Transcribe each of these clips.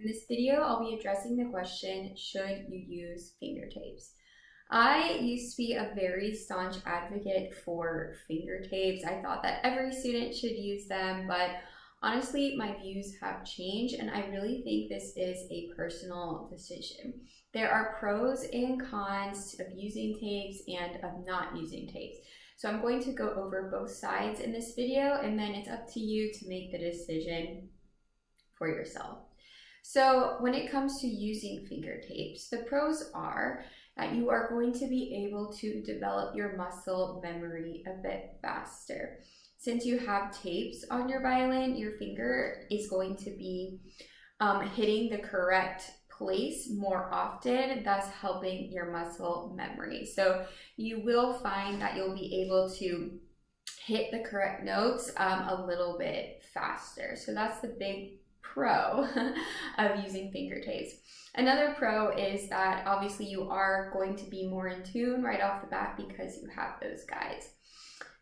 In this video, I'll be addressing the question, should you use finger tapes? I used to be a very staunch advocate for finger tapes. I thought that every student should use them, but honestly, my views have changed, and I really think this is a personal decision. There are pros and cons of using tapes and of not using tapes. So I'm going to go over both sides in this video, and then it's up to you to make the decision for yourself. So when it comes to using finger tapes, the pros are that you are going to be able to develop your muscle memory a bit faster. Since you have tapes on your violin, your finger is going to be hitting the correct place more often, thus helping your muscle memory. So you will find that you'll be able to hit the correct notes a little bit faster. So that's the big pro of using finger tapes. Another pro is that obviously you are going to be more in tune right off the bat because you have those guides.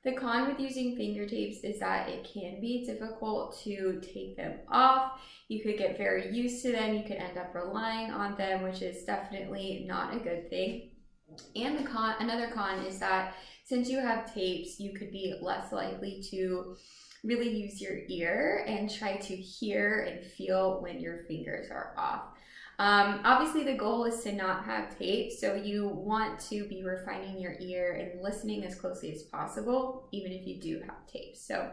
The con with using finger tapes is that it can be difficult to take them off. You could get very used to them. You could end up relying on them, which is definitely not a good thing. And another con is that since you have tapes, you could be less likely to really use your ear and try to hear and feel when your fingers are off. Obviously, the goal is to not have tape, so you want to be refining your ear and listening as closely as possible, even if you do have tape. So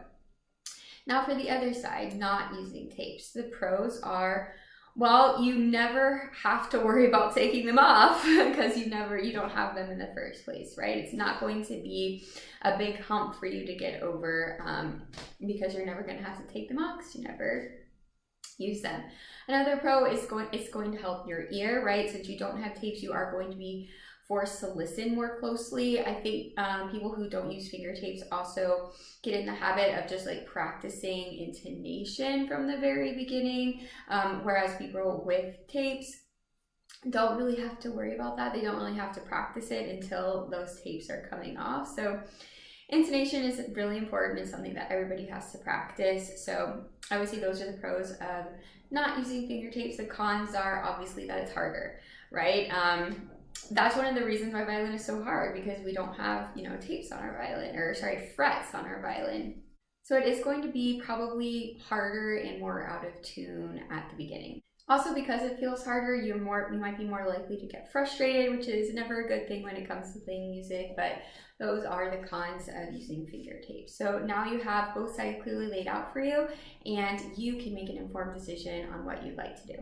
now for the other side, not using tapes. The pros are, well, you never have to worry about taking them off because you don't have them in the first place, right? It's not going to be a big hump for you to get over because you're never going to have to take them off because you never use them. Another pro is it's going to help your ear, right? Since you don't have tapes, you are going to be forced to listen more closely. I think people who don't use finger tapes also get in the habit of just like practicing intonation from the very beginning, whereas people with tapes don't really have to worry about that. They don't really have to practice it until those tapes are coming off. So intonation is really important. It's something that everybody has to practice. So I would say those are the pros of not using finger tapes. The cons are obviously that it's harder, right? That's one of the reasons why violin is so hard, because we don't have, tapes on our violin, or frets on our violin. So it is going to be probably harder and more out of tune at the beginning. Also, because it feels harder, you might be more likely to get frustrated, which is never a good thing when it comes to playing music, but those are the cons of using finger tapes. So now you have both sides clearly laid out for you, and you can make an informed decision on what you'd like to do.